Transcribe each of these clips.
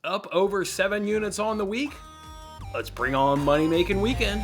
Up over 7 units on the week. Let's bring on Money Making Weekend.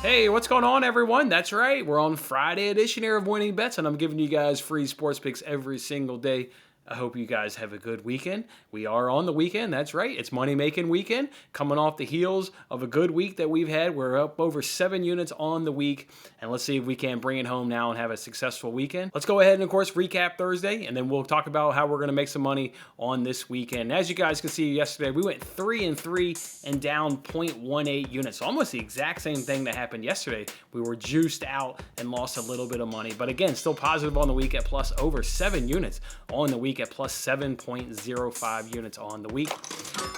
Hey, what's going on, everyone? That's right, we're on Friday edition here of Winning Bets, and I'm giving you guys free sports picks every single day. I hope you guys have a good weekend. We are on the weekend. That's right. It's Money Making Weekend. Coming off the heels of a good week that we've had. We're up over 7 units on the week. And let's see if we can bring it home now and have a successful weekend. Let's go ahead and, of course, recap Thursday. And then we'll talk about how we're going to make some money on this weekend. As you guys can see yesterday, we went 3-3 and down 0.18 units. So almost the exact same thing that happened yesterday. We were juiced out and lost a little bit of money. But again, still positive on the week at plus over 7 units on the week at plus 7.05 units on the week.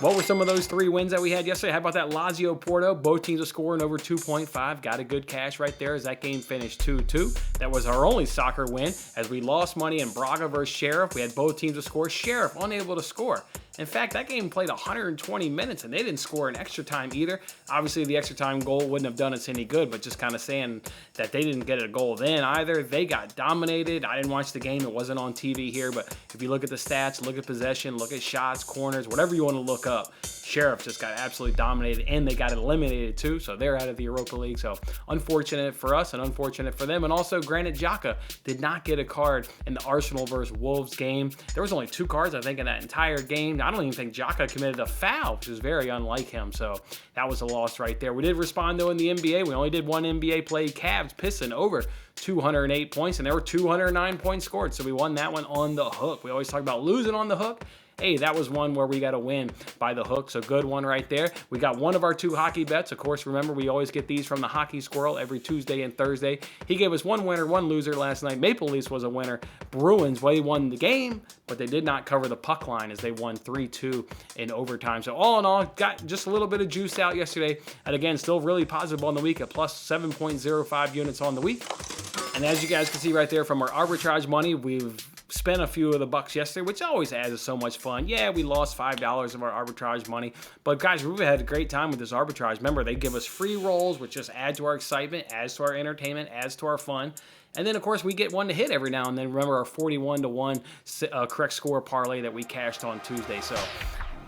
What were some of those 3 wins that we had yesterday? How about that Lazio-Porto? Both teams are scoring over 2.5. Got a good cash right there as that game finished 2-2. That was our only soccer win as we lost money in Braga versus Sheriff. We had both teams to score. Sheriff unable to score. In fact, that game played 120 minutes and they didn't score in extra time either. Obviously, the extra time goal wouldn't have done us any good, but just kind of saying that they didn't get a goal then either. They got dominated. I didn't watch the game. It wasn't on TV here, but if you look at the stats, look at possession, look at shots, corners, whatever you want to look up, Sheriff just got absolutely dominated and they got eliminated too, so they're out of the Europa League. So unfortunate for us and unfortunate for them. And also, Granit Xhaka did not get a card in the Arsenal versus Wolves game. There was only 2 cards, I think, in that entire game. I don't even think Xhaka committed a foul, which is very unlike him. So that was a loss right there. We did respond, though, in the NBA. We only did one NBA play. Cavs pissing over 208 points, and there were 209 points scored. So we won that one on the hook. We always talk about losing on the hook. Hey, that was one where we got to win by the hook, so good one right there. We got one of our 2 hockey bets. Of course, remember, we always get these from the Hockey Squirrel every Tuesday and Thursday. He gave us 1 winner, 1 loser last night. Maple Leafs was a winner. Bruins, well, they won the game, but they did not cover the puck line as they won 3-2 in overtime. So all in all, got just a little bit of juice out yesterday. And again, still really positive on the week at plus 7.05 units on the week. And as you guys can see right there from our arbitrage money, we've spent a few of the bucks yesterday, which always adds so much fun. Yeah, we lost $5 of our arbitrage money, but guys, we've had a great time with this arbitrage. Remember, they give us free rolls, which just add to our excitement, adds to our entertainment, adds to our fun. And then, of course, we get one to hit every now and then. Remember our 41-1 correct score parlay that we cashed on Tuesday. So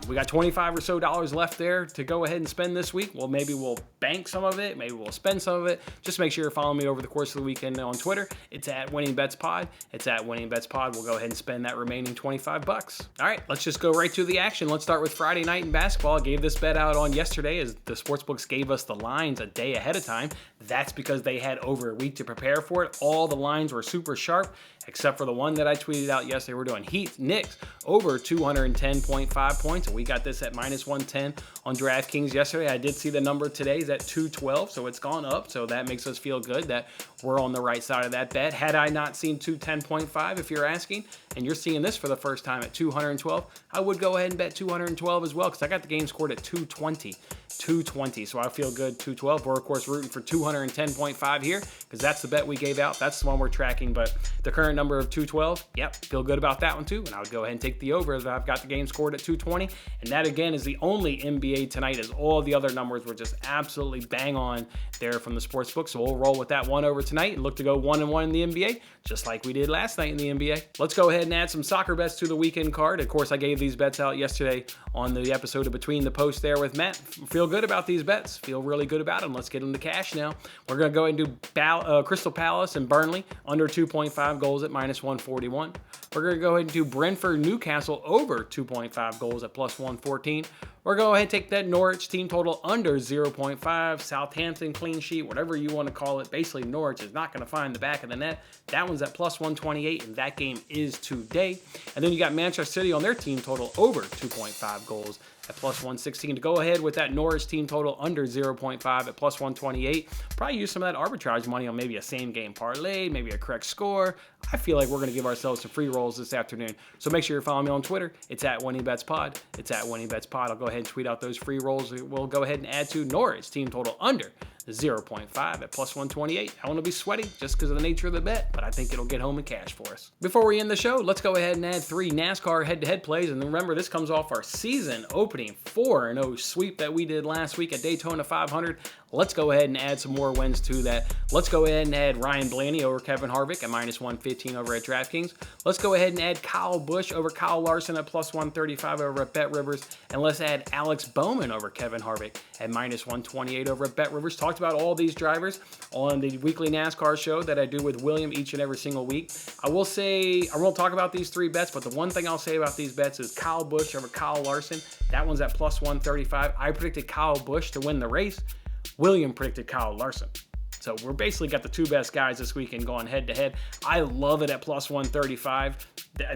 we got $25 or so left there to go ahead and spend this week. Well, maybe we'll bank some of it. Maybe we'll spend some of it. Just make sure you're following me over the course of the weekend on Twitter. It's at Winning Bets Pod. It's at Winning Bets Pod. We'll go ahead and spend that remaining $25. All right, let's just go right to the action. Let's start with Friday night in basketball. I gave this bet out on yesterday as the sportsbooks gave us the lines a day ahead of time. That's because they had over a week to prepare for it. All the lines were super sharp, except for the one that I tweeted out yesterday. We're doing Knicks over 210.5 points. And we got this at minus 110 on DraftKings yesterday. I did see the number today is at 212, so it's gone up. So that makes us feel good that we're on the right side of that bet. Had I not seen 210.5, if you're asking, and you're seeing this for the first time at 212, I would go ahead and bet 212 as well, because I got the game scored at 220. So I feel good, 212. We're, of course, rooting for 210.5 here, because that's the bet we gave out. That's the one we're tracking, but the current number of 212, yep, feel good about that one too, and I would go ahead and take the over as I've got the game scored at 220, and that, again, is the only NBA tonight, as all the other numbers were just absolutely bang on there from the sportsbook. So we'll roll with that one over tonight and look to go 1-1 in the NBA, just like we did last night in the NBA. Let's go ahead and add some soccer bets to the weekend card. Of course, I gave these bets out yesterday on the episode of Between the Posts there with Matt. Feel good about these bets. Feel really good about them. Let's get them to cash now. We're going to go ahead and do Crystal Palace and Burnley under 2.5 goals at minus 141. We're going to go ahead and do Brentford Newcastle over 2.5 goals at plus 114. We're going to go ahead and take that Norwich team total under 0.5, Southampton clean sheet, whatever you want to call it. Basically, Norwich is not going to find the back of the net. That one's at plus 128, and that game is today. And then you got Manchester City on their team total over 2.5 goals at plus 116. To go ahead with that Norwich team total under 0.5 at plus 128. Probably use some of that arbitrage money on maybe a same game parlay, maybe a correct score. I feel like we're going to give ourselves some free rolls this afternoon. So make sure you're following me on Twitter. It's at WinningBetsPod. It's at WinningBetsPod. I'll go ahead and tweet out those free rolls. We'll go ahead and add to Norris team total under 0.5 at plus 128. I want to be sweaty just because of the nature of the bet, but I think it'll get home in cash for us. Before we end the show, let's go ahead and add 3 NASCAR head-to-head plays. And remember, this comes off our season opening 4-0 sweep that we did last week at Daytona 500. Let's go ahead and add some more wins to that. Let's go ahead and add Ryan Blaney over Kevin Harvick at minus 115 over at DraftKings. Let's go ahead and add Kyle Busch over Kyle Larson at plus 135 over at BetRivers. And let's add Alex Bowman over Kevin Harvick at minus 128 over at BetRivers. Talked about all these drivers on the weekly NASCAR show that I do with William each and every single week. I will say, I won't talk about these 3 bets, but the one thing I'll say about these bets is Kyle Busch over Kyle Larson. That one's at plus 135. I predicted Kyle Busch to win the race. William predicted Kyle Larson. So we're basically got the 2 best guys this weekend going head to head. I love it at plus 135.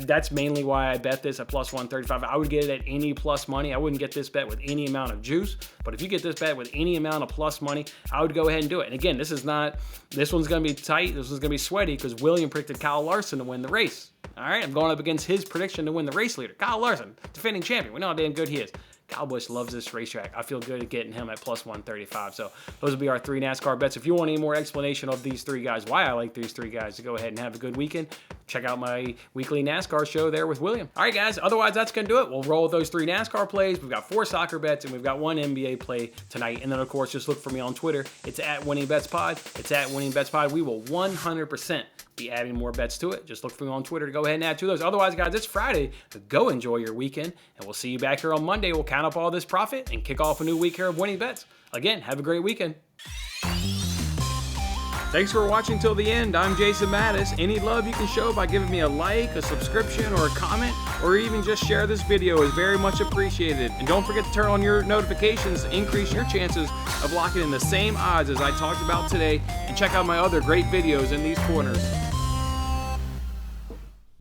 That's mainly why I bet this at plus 135. I would get it at any plus money. I wouldn't get this bet with any amount of juice. But if you get this bet with any amount of plus money, I would go ahead and do it. And again, this one's going to be tight. This one's going to be sweaty because William predicted Kyle Larson to win the race. All right, I'm going up against his prediction to win the race leader. Kyle Larson, defending champion. We know how damn good he is. Kyle Busch loves this racetrack. I feel good at getting him at plus 135. So those will be our 3 NASCAR bets. If you want any more explanation of these 3 guys, why I like these 3 guys, to go ahead and have a good weekend, check out my weekly NASCAR show there with William. All right, guys. Otherwise, that's going to do it. We'll roll with those 3 NASCAR plays. We've got 4 soccer bets, and we've got 1 NBA play tonight. And then, of course, just look for me on Twitter. It's at WinningBetsPod. It's at WinningBetsPod. We will 100% be adding more bets to it. Just look for me on Twitter to go ahead and add to those. Otherwise, guys, it's Friday. Go enjoy your weekend, and we'll see you back here on Monday. We'll count up all this profit and kick off a new week here of Winning Bets. Again, have a great weekend. Thanks for watching till the end. I'm Jason Mattis. Any love you can show by giving me a like, a subscription, or a comment, or even just share this video is very much appreciated. And don't forget to turn on your notifications to increase your chances of locking in the same odds as I talked about today. And check out my other great videos in these corners.